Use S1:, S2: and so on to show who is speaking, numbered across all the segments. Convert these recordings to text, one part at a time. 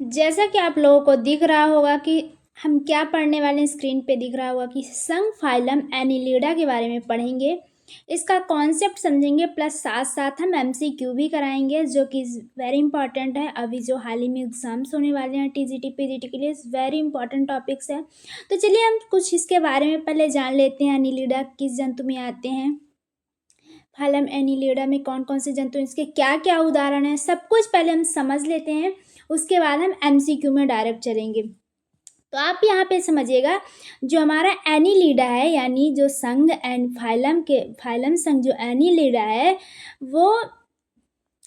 S1: जैसा कि आप लोगों को दिख रहा होगा कि हम क्या पढ़ने वाले हैं, स्क्रीन पे दिख रहा होगा कि संघ फाइलम एनिलिडा के बारे में पढ़ेंगे। इसका कॉन्सेप्ट समझेंगे, प्लस साथ साथ हम एमसीक्यू भी कराएंगे जो कि वेरी इंपॉर्टेंट है। अभी जो हाल ही में एग्जाम्स होने वाले हैं टीजीटी पीजीटी के लिए, वेरी इंपॉर्टेंट टॉपिक्स है। तो चलिए हम कुछ इसके बारे में पहले जान लेते हैं। एनिलिडा किस जंतु में आते हैं, फाइलम एनिलिडा में कौन कौन से जंतु, इसके क्या क्या उदाहरण हैं, सब कुछ पहले हम समझ लेते हैं। उसके बाद हम एमसीक्यू में डायरेक्ट चलेंगे। तो आप यहाँ पे समझिएगा, जो हमारा एनिलिडा है यानी जो संघ एंड फाइलम संघ जो एनिलिडा है, वो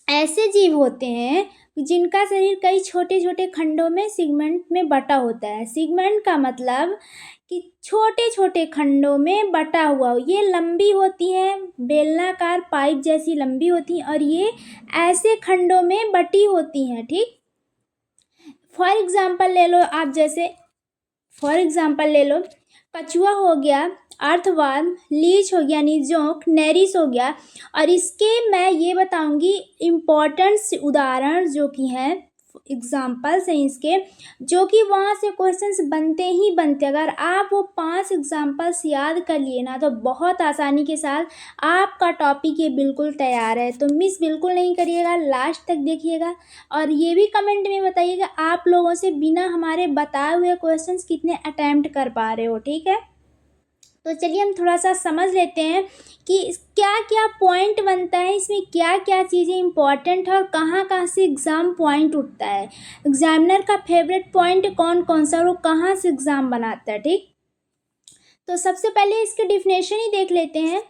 S1: ऐसे जीव होते हैं जिनका शरीर कई छोटे छोटे खंडों में सेगमेंट में बटा होता है। सेगमेंट का मतलब कि छोटे छोटे खंडों में बटा हुआ हो। ये लंबी होती है, बेलनाकार पाइप जैसी लंबी होती है, और ये ऐसे खंडों में बटी होती हैं। ठीक, फॉर एग्जाम्पल ले लो आप, जैसे फॉर एग्जाम्पल ले लो, कछुआ हो गया, अर्थवर्म, लीच हो गया यानी जोंक, नेरिस हो गया। और इसके मैं ये बताऊंगी इम्पोर्टेंट उदाहरण जो कि हैं, एग्जाम्पल्स हैं इसके, जो कि वहाँ से क्वेश्चंस बनते ही बनते। अगर आप वो 5 एग्जाम्पल्स याद कर लिए ना, तो बहुत आसानी के साथ आपका टॉपिक ये बिल्कुल तैयार है। तो मिस बिल्कुल नहीं करिएगा, लास्ट तक देखिएगा। और ये भी कमेंट में बताइएगा आप लोगों से बिना हमारे बताए हुए क्वेश्चंस कितने अटेम्प्ट कर पा रहे हो। ठीक है, तो चलिए हम थोड़ा सा समझ लेते हैं कि क्या क्या पॉइंट बनता है, इसमें क्या क्या चीज़ें इंपॉर्टेंट है और कहाँ कहाँ से एग्ज़ाम पॉइंट उठता है। एग्जामिनर का फेवरेट पॉइंट कौन कौन सा और वो कहाँ से एग्ज़ाम बनाता है। ठीक, तो सबसे पहले इसकी डिफिनेशन ही देख लेते हैं।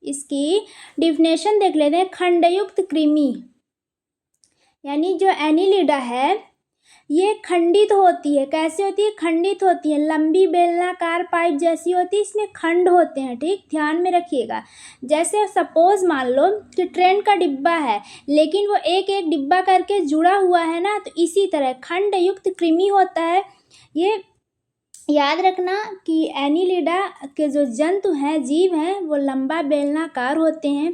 S1: इसकी डिफिनेशन देख लेते हैं। खंडयुक्त कृमि यानी जो एनिलिडा है ये खंडित होती है। कैसे होती है? खंडित होती है, लंबी बेलनाकार पाइप जैसी होती है, इसमें खंड होते हैं। ठीक, ध्यान में रखिएगा। जैसे सपोज मान लो कि ट्रेन का डिब्बा है, लेकिन वो एक एक डिब्बा करके जुड़ा हुआ है ना, तो इसी तरह खंड युक्त कृमि होता है। ये याद रखना कि एनिलिडा के जो जंतु हैं, जीव हैं, वो लंबा बेलनाकार होते हैं,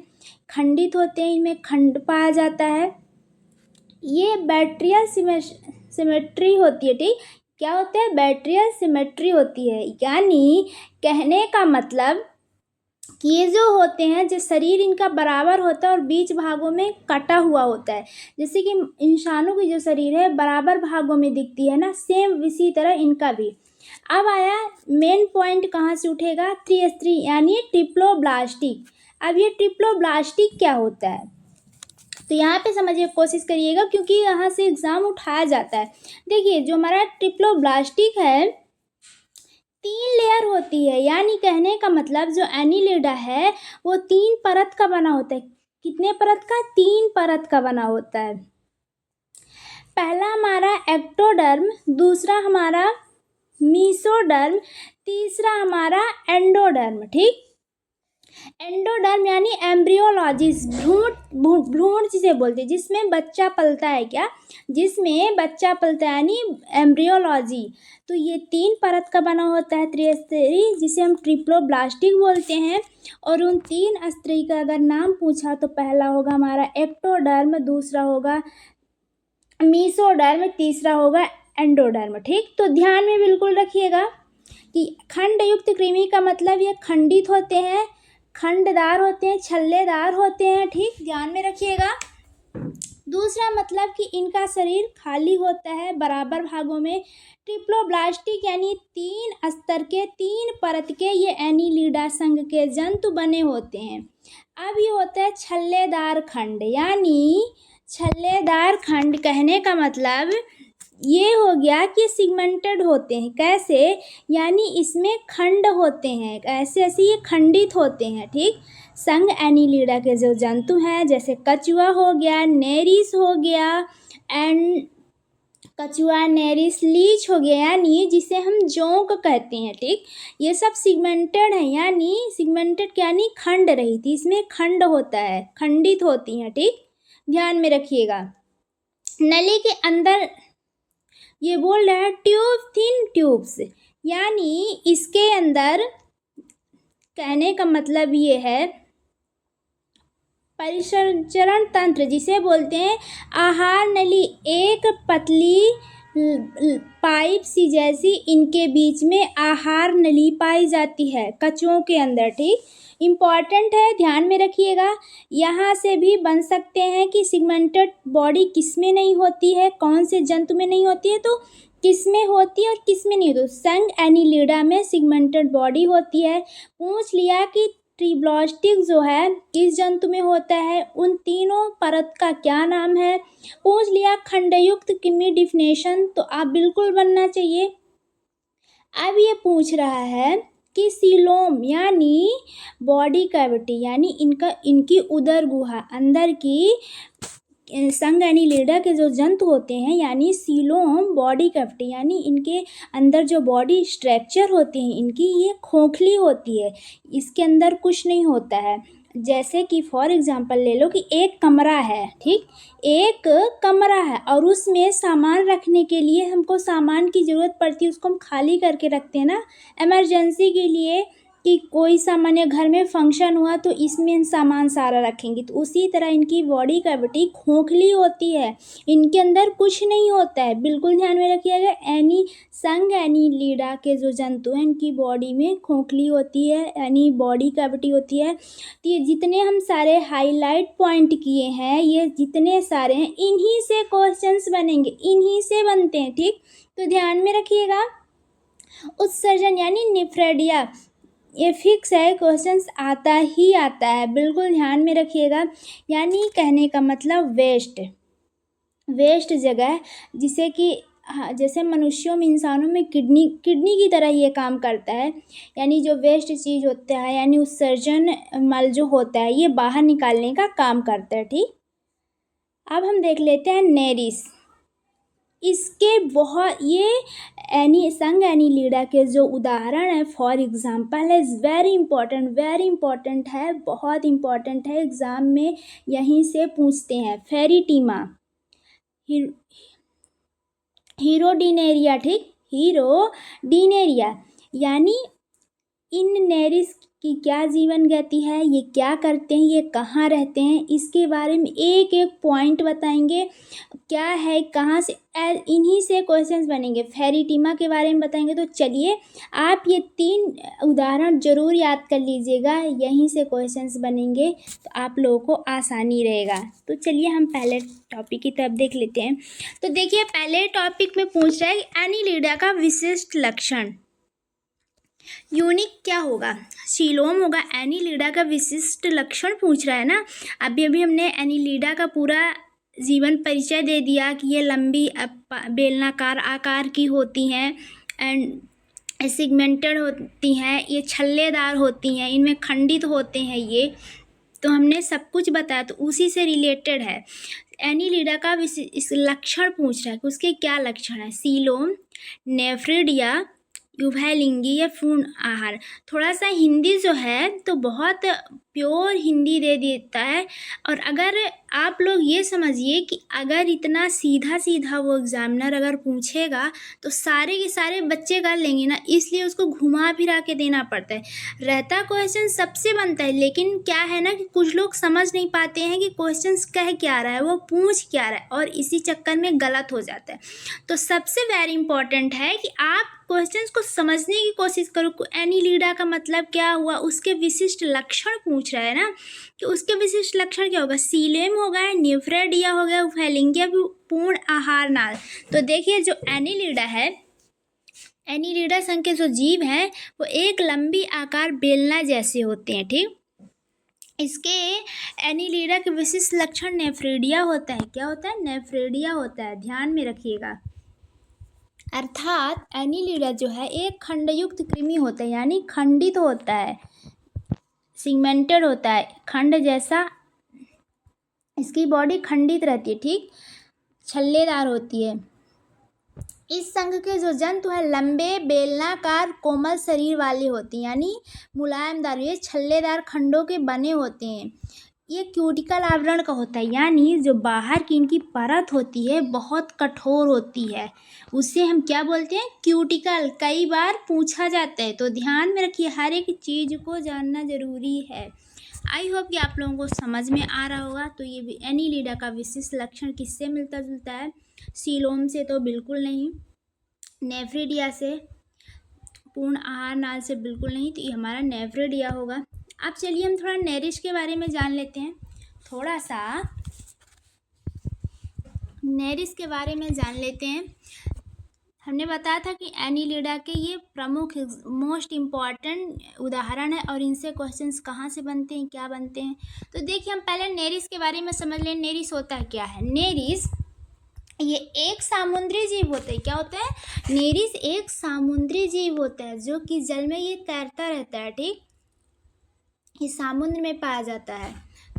S1: खंडित होते हैं, इनमें खंड पाया जाता है। ये बैट्रियल सिमेट्री होती है। ठीक, क्या होता है? बैट्रियल सिमेट्री होती है, यानी कहने का मतलब कि ये जो होते हैं, जो शरीर इनका बराबर होता है और बीच भागों में कटा हुआ होता है। जैसे कि इंसानों की जो शरीर है बराबर भागों में दिखती है ना, सेम इसी तरह इनका भी। अब आया मेन पॉइंट, कहाँ से उठेगा? त्रिस्त्री यानी ट्रिप्लोब्लास्टिक। अब ये ट्रिप्लोब्लास्टिक क्या होता है, तो यहाँ पे समझिए, कोशिश करिएगा, क्योंकि यहाँ से एग्ज़ाम उठाया जाता है। देखिए, जो हमारा ट्रिप्लोब्लास्टिक है 3 लेयर होती है, यानी कहने का मतलब जो एनिलिडा है वो 3 परत का बना होता है। कितने परत का? 3 परत का बना होता है। पहला हमारा एक्टोडर्म, दूसरा हमारा मीसोडर्म, तीसरा हमारा एंडोडर्म। ठीक, एंडोडर्म यानी एम्ब्रियोलॉजिस्ट, भ्रूण जिसे बोलते हैं, जिसमें बच्चा पलता है। क्या? जिसमें बच्चा पलता है, यानी एम्ब्रियोलॉजी। तो ये 3 परत का बना होता है त्रिस्तरी, जिसे हम ट्रिप्लोब्लास्टिक बोलते हैं। और उन 3 स्तरी का अगर नाम पूछा तो पहला होगा हमारा एक्टोडर्म, दूसरा होगा मीसोडर्म, तीसरा होगा एंडोडर्म। ठीक, तो ध्यान में बिल्कुल रखिएगा कि खंडयुक्त कृमि का मतलब ये खंडित होते हैं, खंडदार होते हैं, छल्लेदार होते हैं। ठीक, ध्यान में रखिएगा। दूसरा मतलब कि इनका शरीर खाली होता है बराबर भागों में। ट्रिप्लोब्लास्टिक यानी 3 स्तर के, 3 परत के ये एनिलिडा संघ के जंतु बने होते हैं। अब ये होता है छल्लेदार खंड, यानी छल्लेदार खंड कहने का मतलब ये हो गया कि सिगमेंटेड होते हैं। कैसे? यानी इसमें खंड होते हैं, ऐसे ऐसे ये खंडित होते हैं। ठीक, संघ एनिलिडा के जो जंतु हैं, जैसे कछुआ हो गया, नेरिस हो गया, एंड कछुआ, नेरिस, लीच हो गया, यानी जिसे हम जोंक कहते हैं। ठीक, ये सब सिगमेंटेड है, यानी सिगमेंटेड यानी खंड रही थी, इसमें खंड होता है, खंडित होती हैं। ठीक, ध्यान में रखिएगा। नली के अंदर ये बोल रहा है ट्यूब, थिन ट्यूब्स, यानी इसके अंदर कहने का मतलब ये है परिसंचरण तंत्र जिसे बोलते हैं आहार नली, एक पतली पाइप सी जैसी इनके बीच में आहार नली पाई जाती है कछुओं के अंदर। ठीक, इम्पॉर्टेंट है, ध्यान में रखिएगा। यहाँ से भी बन सकते हैं कि सिगमेंटेड बॉडी किस में नहीं होती है, कौन से जंतु में नहीं होती है, तो किस में होती है और किस में नहीं होती। संघ एनिलिडा में सिगमेंटेड बॉडी होती है। पूछ लिया कि ट्रिब्लास्टिक जो है किस जंतु में होता है, उन तीनों परत का क्या नाम है। पूछ लिया खंडयुक्त किमी डिफिनेशन, तो आप बिल्कुल बनना चाहिए। अब ये पूछ रहा है कि सीलोम यानी बॉडी कैविटी यानी इनकी उदर गुहा अंदर की संघ एनिलिडा के जो जंतु होते हैं यानी सीलोम बॉडी कैविटी यानी इनके अंदर जो बॉडी स्ट्रक्चर होते हैं इनकी, ये खोखली होती है, इसके अंदर कुछ नहीं होता है। जैसे कि फॉर एग्जांपल ले लो कि एक कमरा है, ठीक, एक कमरा है और उसमें सामान रखने के लिए हमको सामान की ज़रूरत पड़ती है, उसको हम खाली करके रखते हैं ना इमरजेंसी के लिए, कि कोई सामान्य घर में फंक्शन हुआ तो इसमें सामान सारा रखेंगे। तो उसी तरह इनकी बॉडी कैविटी खोखली होती है, इनके अंदर कुछ नहीं होता है, बिल्कुल ध्यान में रखिएगा। संघ एनिलिडा के जो जंतु हैं इनकी बॉडी में खोखली होती है यानी बॉडी कैविटी होती है। तो ये जितने हम सारे हाईलाइट पॉइंट किए हैं, ये जितने सारे हैं, इन्हीं से क्वेश्चंस बनेंगे, इन्हीं से बनते हैं। ठीक, तो ध्यान में रखिएगा। उत्सर्जन यानी निफ्रेडिया, ये फिक्स है, क्वेश्चंस आता ही आता है, बिल्कुल ध्यान में रखिएगा। यानी कहने का मतलब वेस्ट जगह, जिसे कि जैसे मनुष्यों में, इंसानों में किडनी की तरह ये काम करता है। यानी जो वेस्ट चीज़ होता है यानी उत्सर्जन मल जो होता है ये बाहर निकालने का काम करता है। ठीक, अब हम देख लेते हैं नेरिस। इसके बहुत ये संघ एनिलिडा के जो उदाहरण है फॉर एग्जांपल है, वेरी इंपॉर्टेंट है, बहुत इंपॉर्टेंट है, एग्ज़ाम में यहीं से पूछते हैं। फेरिटीमा, हीरोडिनेरिया, ठीक, हीरोडिनेरिया यानी इन नेरिस की क्या जीवन गति है, ये क्या करते हैं, ये कहाँ रहते हैं, इसके बारे में एक एक पॉइंट बताएंगे, क्या है, कहाँ से, इन्हीं से क्वेश्चंस बनेंगे। फेरिटीमा के बारे में बताएंगे। तो चलिए आप ये 3 उदाहरण जरूर याद कर लीजिएगा, यहीं से क्वेश्चंस बनेंगे तो आप लोगों को आसानी रहेगा। तो चलिए हम पहले टॉपिक की तरफ देख लेते हैं। तो देखिए पहले टॉपिक में पूछ रहा है एनिलिडा का विशिष्ट लक्षण, यूनिक क्या होगा, सीलोम होगा। एनिलिडा का विशिष्ट लक्षण पूछ रहा है ना। अभी हमने एनिलिडा का पूरा जीवन परिचय दे दिया कि ये लंबी बेलनाकार आकार की होती हैं एंड सिगमेंटेड होती हैं, ये छल्लेदार होती हैं, इनमें खंडित होते हैं ये, तो हमने सब कुछ बताया। तो उसी से रिलेटेड है। एनिलिडा का इस लक्षण पूछ रहा है कि उसके क्या लक्षण है। सीलोम, नेफ्रिडिया, उभयलिंगी या पूर्ण आहार। थोड़ा सा हिंदी जो है तो बहुत प्योर हिंदी दे देता है। और अगर आप लोग ये समझिए कि अगर इतना सीधा वो एग्जामिनर अगर पूछेगा तो सारे के सारे बच्चे कर लेंगे ना, इसलिए उसको घुमा फिरा के देना पड़ता है। रहता क्वेश्चन सबसे बनता है, लेकिन क्या है ना कि कुछ लोग समझ नहीं पाते हैं कि क्वेश्चन कह क्या रहा है, वो पूछ क्या रहा है, और इसी चक्कर में गलत हो जाता है। तो सबसे वेरी इंपॉर्टेंट है कि आप क्वेश्चंस को समझने की कोशिश करो। एनिलिडा का मतलब क्या हुआ, उसके विशिष्ट लक्षण पूछ रहा है ना, तो उसके विशिष्ट लक्षण क्या होगा। सीलेम हो गया, न्यूफ्रेडिया हो गया, उभयलिंगी, पूर्ण आहार नाल। तो देखिए जो एनिलिडा है, एनिलिडा संघ के जो जीव हैं वो एक लंबी आकार बेलना जैसे होते हैं। ठीक, इसके एनिलिडा के विशिष्ट लक्षण नेफ्रेडिया होता है। क्या होता है, नेफ्रेडिया होता है, ध्यान में रखिएगा। अर्थात एनिलिडा जो है एक खंडयुक्त कृमि होता है, यानी खंडित होता है, सिगमेंटेड होता है, खंड जैसा इसकी बॉडी खंडित रहती है। ठीक, छल्लेदार होती है। इस संघ के जो जंतु है लंबे बेलनाकार कोमल शरीर वाले होते हैं, यानी मुलायमदार, ये छल्लेदार खंडों के बने होते हैं। ये क्यूटिकल आवरण का होता है, यानी जो बाहर की इनकी परत होती है बहुत कठोर होती है, उसे हम क्या बोलते हैं, क्यूटिकल। कई बार पूछा जाता है, तो ध्यान में रखिए, हर एक चीज़ को जानना जरूरी है। आई होप कि आप लोगों को समझ में आ रहा होगा। तो ये एनीलिडा का विशिष्ट लक्षण किससे मिलता जुलता है? सीलोम से तो बिल्कुल नहीं, नेफ्रिडिया से, पूर्ण आहार नाल से बिल्कुल नहीं, तो ये हमारा नेफ्रिडिया होगा। अब चलिए हम थोड़ा नेरिश के बारे में जान लेते हैं। थोड़ा सा नेरिश के बारे में जान लेते हैं। हमने बताया था कि एनीलिडा के ये प्रमुख मोस्ट इम्पॉर्टेंट उदाहरण है और इनसे क्वेश्चंस कहाँ से बनते हैं, क्या बनते हैं। तो देखिए हम पहले नेरिश के बारे में समझ लें। नेरिश होता है क्या है? नेरिश ये एक समुद्री जीव होता है। क्या होता है? नेरिश एक समुद्री जीव होता है जो कि जल में ये तैरता रहता है। ठीक, ये समुद्र में पाया जाता है,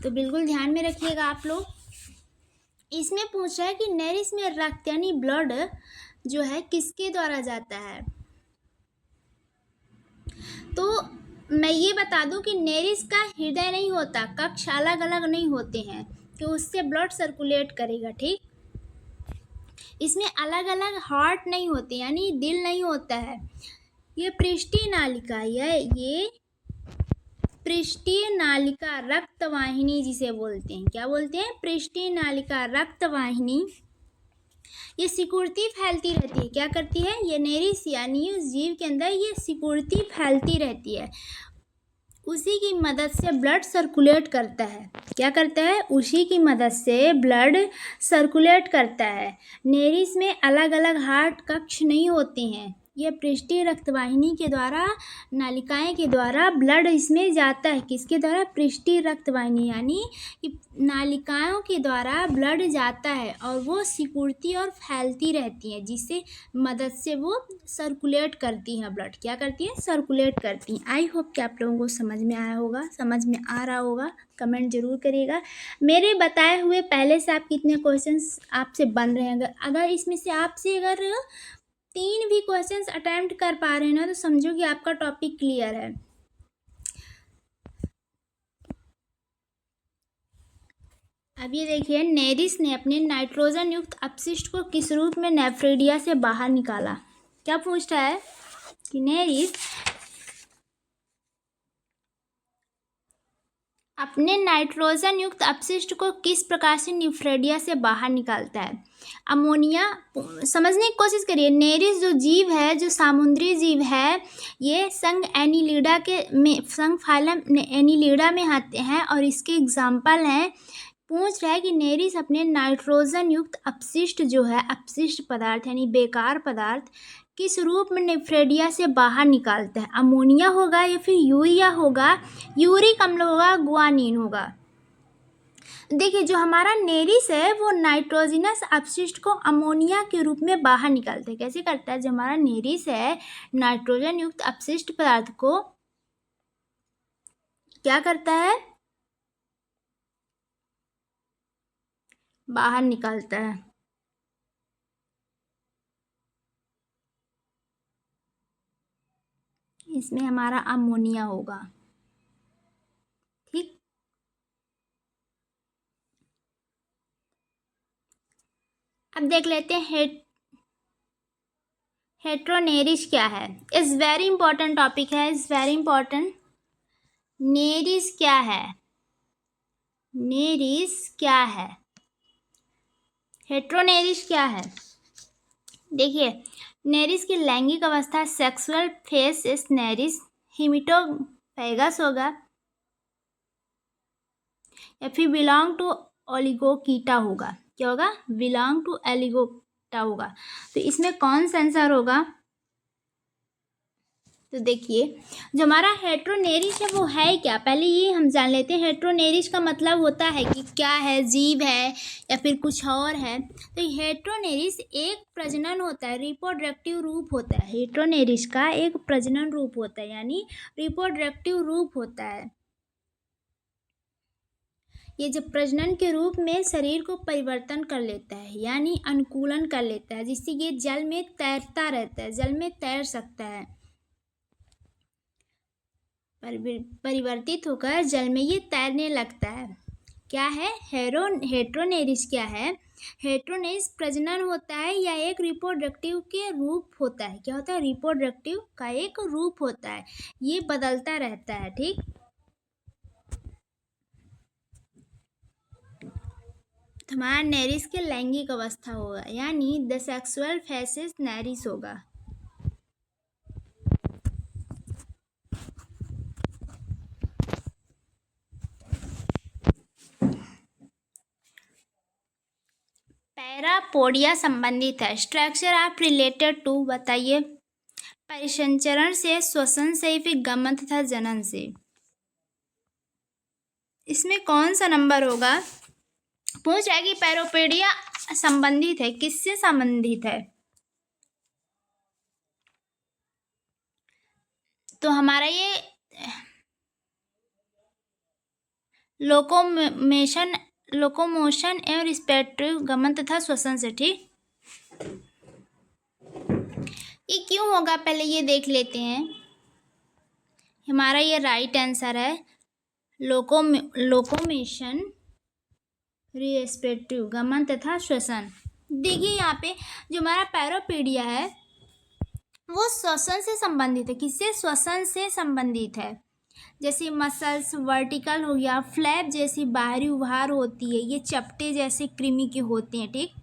S1: तो बिल्कुल ध्यान में रखिएगा आप लोग। इसमें पूछ रहा है कि नेरिश में रक्त यानी ब्लड जो है किसके द्वारा जाता है। तो मैं ये बता दूं कि नेरिश का हृदय नहीं होता, कक्ष अलग अलग नहीं होते हैं कि उससे ब्लड सर्कुलेट करेगा। ठीक, इसमें अलग अलग हार्ट नहीं होते यानी दिल नहीं होता है। ये पृष्ठीय नालिका, ये पृष्ठीय नालिका रक्तवाहिनी जिसे बोलते हैं। क्या बोलते हैं? पृष्ठीय नालिका रक्तवाहिनी। ये सिकुड़ती फैलती रहती है। क्या करती है? ये नेरिश यानी उस जीव के अंदर ये सिकुड़ती फैलती रहती है। उसी की मदद से ब्लड सर्कुलेट करता है। क्या करता है? उसी की मदद से ब्लड सर्कुलेट करता है। नेरिश में अलग अलग हार्ट कक्ष नहीं होते हैं। ये पृष्ठीय रक्तवाहिनी के द्वारा, नालिकाएं के द्वारा ब्लड इसमें जाता है। किसके द्वारा? पृष्ठीय रक्तवाहिनी यानी कि नालिकाओं के द्वारा ब्लड जाता है और वो सिकुड़ती और फैलती रहती हैं, जिससे मदद से वो सर्कुलेट करती हैं ब्लड। क्या करती हैं? सर्कुलेट करती हैं। आई होप कि आप लोगों को समझ में आया होगा, समझ में आ रहा होगा। कमेंट जरूर करिएगा। मेरे बताए हुए पहले से आप कितने क्वेश्चंस आपसे बन रहे हैं। अगर इसमें से आपसे अगर 3 भी क्वेश्चंस अटेम्प्ट कर पा रहे हैं ना, तो समझो कि आपका टॉपिक क्लियर है। अब ये देखिए, नेरिश ने अपने नाइट्रोजन युक्त अपशिष्ट को किस रूप में नेफ्रिडिया से बाहर निकाला? क्या पूछ रहा है कि नेरिश अपने नाइट्रोजन युक्त अपशिष्ट को किस प्रकार से नेफ्रिडिया से बाहर निकालता है? अमोनिया। समझने की कोशिश करिए। नेरिश जो जीव है, जो समुद्री जीव है, ये संघ एनीलिडा के में, संघ फाइलम एनीलिडा में आते हैं और इसके एग्जाम्पल हैं। पूछ रहा है कि नेरिश अपने नाइट्रोजन युक्त अपशिष्ट जो है, अपशिष्ट पदार्थ यानी बेकार पदार्थ, किस रूप में नेफ्रिडिया से बाहर निकालता है? अमोनिया होगा या फिर यूरिया होगा, यूरिक अम्ल होगा, गुआनिन होगा। देखिए, जो हमारा नेरिश है वो नाइट्रोजनस अपशिष्ट को अमोनिया के रूप में बाहर निकालता है। कैसे करता है? जो हमारा नेरिश है, नाइट्रोजन युक्त अपशिष्ट पदार्थ को क्या करता है? बाहर निकालता है। इसमें हमारा अमोनिया होगा। ठीक, अब देख लेते हैं हेट्रोनेरिश क्या है। इज वेरी इंपॉर्टेंट टॉपिक है, इज वेरी इंपॉर्टेंट। नेरिश क्या है? नेरिश क्या है? हेट्रोनेरिश क्या है? देखिए, नेरिश की लैंगिक अवस्था सेक्सुअल फेस इस नेरिश हिमिटोफेगस होगा या फिर बिलोंग टू ओलिगोकीटा होगा। क्या होगा? बिलोंग टू एलिगोटा होगा। तो इसमें कौन सा आंसर होगा? तो देखिए, जो हमारा हेट्रोनेरिश है वो है क्या, पहले ये हम जान लेते हैं। हेट्रोनेरिश का मतलब होता है कि क्या है, जीव है या फिर कुछ और है। तो हेट्रोनेरिश एक प्रजनन होता है, रिप्रोडक्टिव रूप होता है। हेट्रोनेरिश का एक प्रजनन रूप होता है यानी रिप्रोडक्टिव रूप होता है। ये जब प्रजनन के रूप में शरीर को परिवर्तन कर लेता है यानी अनुकूलन कर लेता है, जिससे ये जल में तैरता रहता है, जल में तैर सकता है। परिवर्तित होकर जल में ये तैरने लगता है। क्या है? हेट्रोनेरिश क्या है? हेट्रोनेरिश प्रजनन होता है या एक रिप्रोडक्टिव के रूप होता है। क्या होता है? रिप्रोडक्टिव का एक रूप होता है, ये बदलता रहता है। ठीक, तो हमारा नेरिस के लैंगिक अवस्था होगा, यानी द सेक्सुअल फेसिस नेरिस होगा। पैरापोडिया संबंधित है। स्ट्रक्चर ऑफ रिलेटेड टू, बताइए। परिसंचरण से, श्वसन से, फिर गमन तथा जनन से। इसमें कौन सा नंबर होगा? पूछ रहा है कि पैरापोडिया संबंधित है, किससे संबंधित है? तो हमारा ये लोकोमोशन एवं रिस्पिरेटरी, गमन तथा श्वसन से, ठीक। ये क्यों होगा, पहले ये देख लेते हैं। हमारा ये राइट आंसर है, लोकोमोशन, रिस्पिरेटरी, गमन तथा श्वसन। देखिए यहाँ पे जो हमारा पैरापोडिया है वो श्वसन से संबंधित है। किससे? श्वसन से संबंधित है। जैसे मसल्स वर्टिकल हो गया, फ्लैप जैसी बाहरी उभार होती है, ये चपटे जैसे कृमि के होते हैं, ठीक।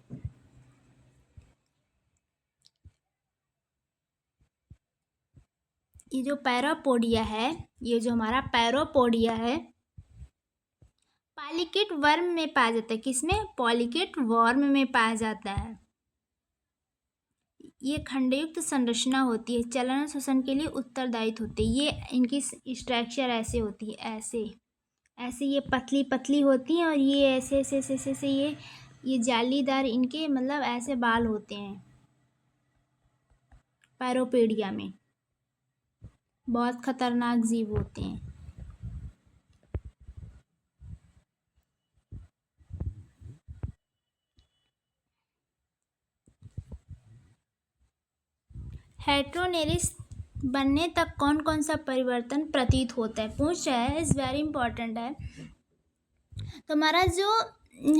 S1: ये जो पैरापोडिया है, ये जो हमारा पैरापोडिया है पॉलीकेट वर्म में पाया जाता है। किसमें? पॉलीकेट वर्म में पाया जाता है। ये खंडयुक्त संरचना होती है, चलन और श्वसन के लिए उत्तरदायित्व होती है। ये इनकी स्ट्रक्चर ऐसे होती है, ऐसे ऐसे ये पतली पतली होती हैं और ये ऐसे ऐसे ऐसे ऐसे, ऐसे ये जालीदार, इनके मतलब ऐसे बाल होते हैं पैरापोडिया में। बहुत खतरनाक जीव होते हैं। हेट्रोनेरिस बनने तक कौन कौन सा परिवर्तन प्रतीत होता है? पूछ रहा है, इज वेरी इंपॉर्टेंट है। तो हमारा जो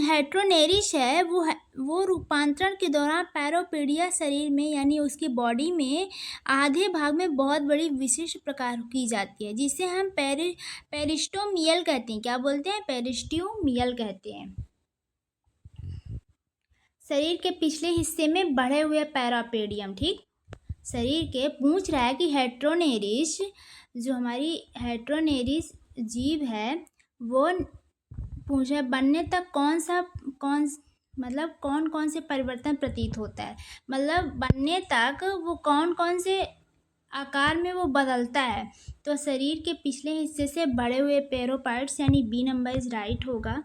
S1: हेट्रोनेरिस है वो रूपांतरण के दौरान पैरापोडिया शरीर में, यानी उसकी बॉडी में आधे भाग में बहुत बड़ी विशिष्ट प्रकार की जाती है, जिसे हम पेरिस्टोमियल कहते हैं। क्या बोलते हैं? पेरिस्टोमियल कहते हैं। शरीर के पिछले हिस्से में बढ़े हुए पैरापोडियम, ठीक। शरीर के पूछ रहा है कि हेट्रोनेरिस, जो हमारी हेट्रोनेरिस जीव है, वो पूछ रहा है बनने तक कौन कौन से परिवर्तन प्रतीत होता है। मतलब बनने तक वो कौन कौन से आकार में वो बदलता है। तो शरीर के पिछले हिस्से से बड़े हुए पैरोपाइट्स, यानी बी नंबर इज राइट होगा।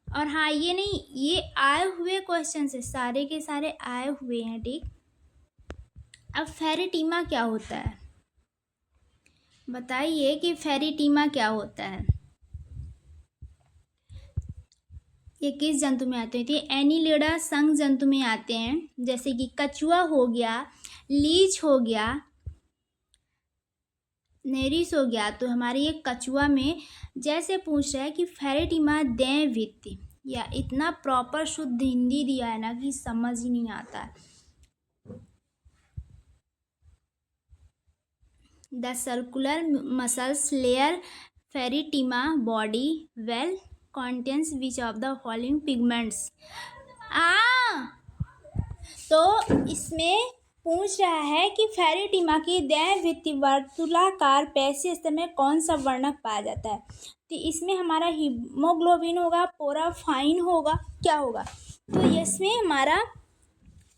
S1: और हाँ, ये नहीं, ये आए हुए क्वेश्चन से सारे के सारे आए हुए हैं, ठीक। अब फेरिटीमा क्या होता है, बताइए कि फेरिटीमा क्या होता है। ये किस जंतु में आते हैं? एनिलिडा संघ जंतु में आते हैं, जैसे कि कछुआ हो गया, लीच हो गया, नेरिस हो गया। तो हमारे ये कछुआ में जैसे पूछ रहा है कि फेरिटीमा दैवित्य, या इतना प्रॉपर शुद्ध हिंदी दिया है ना कि समझ ही नहीं आता है। The circular muscles layer फेरिटीमा body well contains which of the following pigments। तो इसमें पूछ रहा है कि फेरिटीमा की दैवित्य वर्तुलाकार पेशी स्तर में कौन सा वर्णक पाया जाता है। तो इसमें हमारा हीमोग्लोबिन होगा, पोराफाइन होगा, क्या होगा? तो इसमें हमारा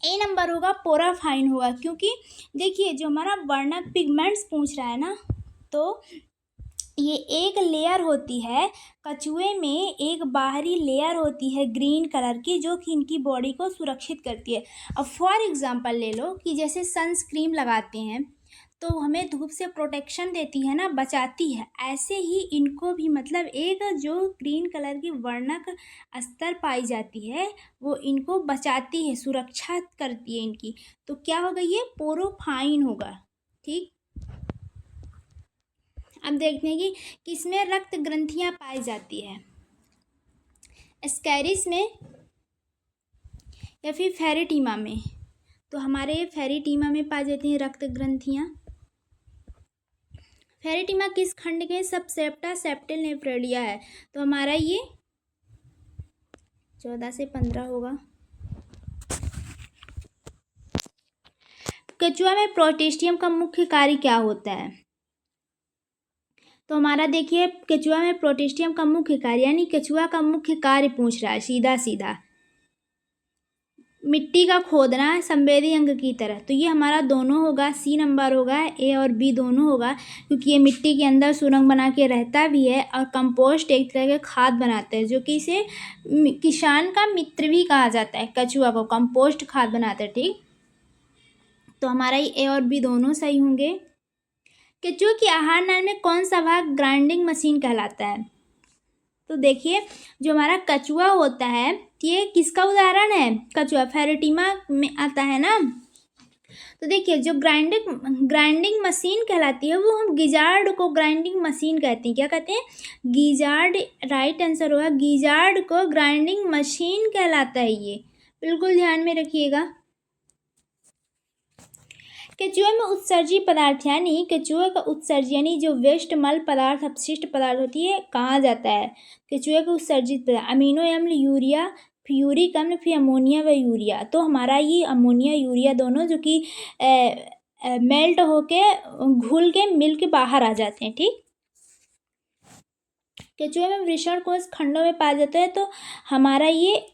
S1: ए नंबर होगा, पोराफाइन होगा। क्योंकि देखिए जो हमारा वर्णक पिगमेंट्स पूछ रहा है ना, तो ये एक लेयर होती है कछुए में, एक बाहरी लेयर होती है ग्रीन कलर की, जो कि इनकी बॉडी को सुरक्षित करती है। अब फॉर एग्जांपल ले लो कि जैसे सनस्क्रीन लगाते हैं तो हमें धूप से प्रोटेक्शन देती है ना, बचाती है। ऐसे ही इनको भी मतलब एक जो ग्रीन कलर की वर्णक स्तर पाई जाती है वो इनको बचाती है, सुरक्षा करती है इनकी। तो क्या होगा? ये पोरोफाइन होगा, ठीक। अब देखते हैं कि किसमें रक्त ग्रंथियां पाई जाती है, एस्कैरिस में या फिर फेरिटीमा में। तो हमारे फेरिटीमा में पाई जाती हैं रक्त ग्रंथियां। फेरिटीमा किस खंड के सबसेप्टा सेप्टिल नेफ्रेडिया है? तो हमारा ये 14 से 15 होगा। केचुआ में प्रोटेस्टियम का मुख्य कार्य क्या होता है? तो हमारा देखिए केचुआ में प्रोटेस्टियम का मुख्य कार्य यानी केचुआ का मुख्य कार्य पूछ रहा है सीधा सीधा। मिट्टी का खोदना संवेदी अंग की तरह, तो ये हमारा दोनों होगा, सी नंबर होगा, ए और बी दोनों होगा, क्योंकि ये मिट्टी के अंदर सुरंग बना के रहता भी है और कंपोस्ट एक तरह के खाद बनाता है, जो कि इसे किसान का मित्र भी कहा जाता है। कछुआ को कंपोस्ट खाद बनाता है। ठीक, तो हमारा ये ए और बी दोनों सही होंगे। केचुआ की आहार नाल में कौन सा भाग ग्राइंडिंग मशीन कहलाता है? तो देखिए जो हमारा कछुआ होता है ये किसका उदाहरण है? कछुआ फेरेटिमा में आता है ना। तो देखिए जो ग्राइंडिंग मशीन कहलाती है वो हम गिजार्ड को ग्राइंडिंग मशीन कहते हैं। क्या कहते हैं? गिजार्ड राइट आंसर होगा। गिजार्ड को ग्राइंडिंग मशीन कहलाता है। ये बिल्कुल ध्यान में रखिएगा। केचुए में उत्सर्जी पदार्थ यानी केचुए का उत्सर्ज यानी जो वेस्ट मल पदार्थ अपशिष्ट पदार्थ होती है कहाँ जाता है? केचुए के उत्सर्जित पदार्थ अमीनो अम्ल, यूरिया, फ्यूरिक अम्ल, फिर अमोनिया व यूरिया। तो हमारा ये अमोनिया यूरिया दोनों जो कि मेल्ट होके घुल के मिल के बाहर आ जाते हैं। ठीक, केचुए में वृषण कोश खंडों में पाया जाता है। तो हमारा ये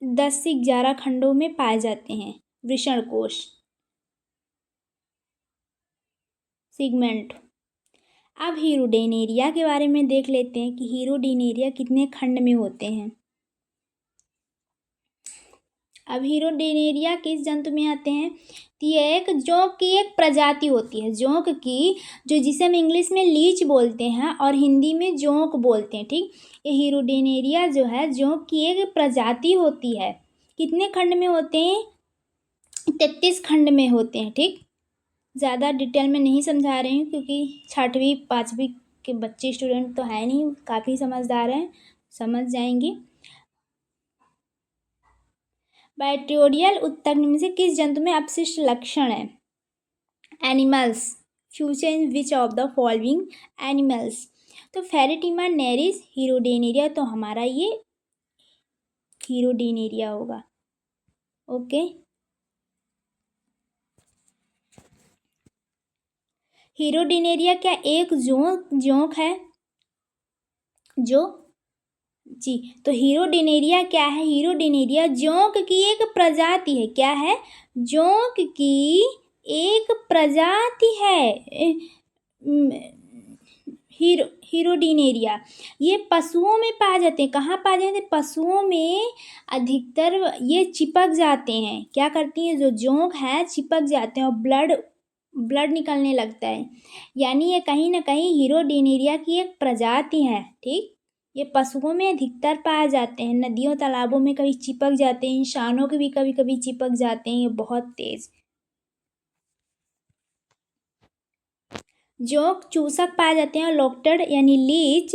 S1: 10 से 11 खंडों में पाए जाते हैं वृषण कोश सिगमेंट। अब हीरोडेनेरिया के बारे में देख लेते हैं कि हीरोडेनेरिया कितने खंड में होते हैं। अब हीरोडेनेरिया किस जंतु में आते हैं? तो ये एक जोंक की एक प्रजाति होती है। जोंक की जो जिसे हम इंग्लिश में लीच बोलते हैं और हिंदी में जोंक बोलते हैं। ठीक, ये हीरोडेनेरिया जो है जोंक की एक प्रजाति होती है। कितने खंड में होते हैं? 33 खंड में होते हैं। ठीक, ज़्यादा डिटेल में नहीं समझा रही हूँ क्योंकि 6वीं 5वीं के बच्चे स्टूडेंट तो है नहीं, काफ़ी समझदार हैं, समझ जाएंगे। बैक्टीरियल उत्तक में से किस जंतु में अपशिष्ट लक्षण है? Animals. Future in which of the following animals? तो फेरेटिमा, नेरिस, हीरोडेनेरिया। तो हमारा ये हीरोडेनेरिया होगा। ओके, हीरोडेनेरिया क्या एक जोंक है? जो जी, तो हीरोडेनेरिया क्या है? हीरोडेनेरिया जोंक की एक प्रजाति है। क्या है? जोंक की एक प्रजाति है। हीरोडेनेरिया ये पशुओं में पाए जाते हैं। कहाँ पाए जाते हैं? पशुओं में अधिकतर ये चिपक जाते हैं। क्या करती हैं? जो जोंक है चिपक जाते हैं और ब्लड निकलने लगता है। यानी ये कहीं ना कहीं हीरोडेनेरिया की एक प्रजाति है। ठीक, ये पशुओं में अधिकतर पाए जाते हैं। नदियों तालाबों में कभी चिपक जाते हैं, इंसानों के भी कभी कभी चिपक जाते हैं। ये बहुत तेज जोंक चूसक पाए जाते हैं और लोकेटेड यानी leech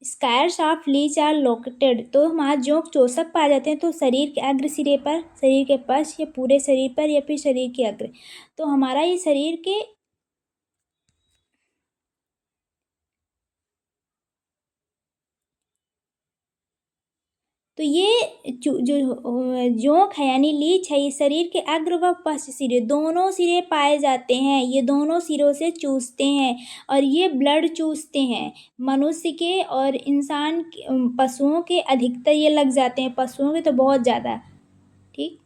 S1: suckers of leech are located. तो हमारा जोंक चूसक पाए जाते हैं तो शरीर के अग्र सिरे पर, शरीर के पश्च या पूरे शरीर पर या फिर शरीर के अग्र। तो हमारा ये शरीर के तो ये जो जोंक है यानी लीच है ये शरीर के अग्र व पश्च सिरे दोनों सिरे पाए जाते हैं। ये दोनों सिरों से चूसते हैं और ये ब्लड चूसते हैं। मनुष्य के और इंसान पशुओं के अधिकतर ये लग जाते हैं, पशुओं के तो बहुत ज़्यादा। ठीक,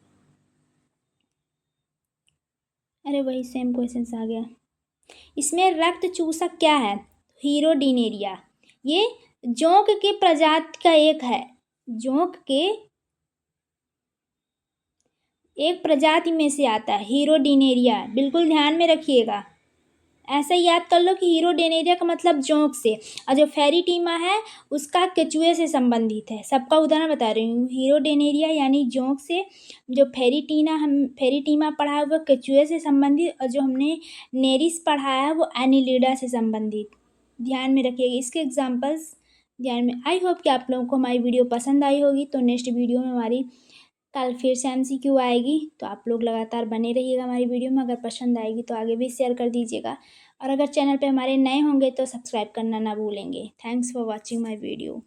S1: अरे वही सेम क्वेश्चन आ गया। इसमें रक्त चूसक क्या है? हीरोडेनेरिया ये जोंक के प्रजाति का एक है। जोंक के एक प्रजाति में से आता है हीरोडेनेरिया। बिल्कुल ध्यान में रखिएगा। ऐसा याद कर लो कि हीरोडेनेरिया का मतलब जोंक से, और जो फेरिटीमा है उसका केचुए से संबंधित है। सबका उदाहरण बता रही हूँ। हीरोडेनेरिया यानी जोंक से, जो फेरिटीमा पढ़ा है वो केचुए से संबंधित, और जो हमने नेरिस पढ़ाया है वो एनिलिडा से संबंधित। ध्यान में रखिएगा इसके एग्जाम्पल्स ध्यान में। आई होप कि आप लोगों को हमारी वीडियो पसंद आई होगी। तो नेक्स्ट वीडियो में हमारी कल फिर से MCQ आएगी। तो आप लोग लगातार बने रहिएगा हमारी वीडियो में। अगर पसंद आएगी तो आगे भी शेयर कर दीजिएगा, और अगर चैनल पे हमारे नए होंगे तो सब्सक्राइब करना ना भूलेंगे। Thanks for watching my video.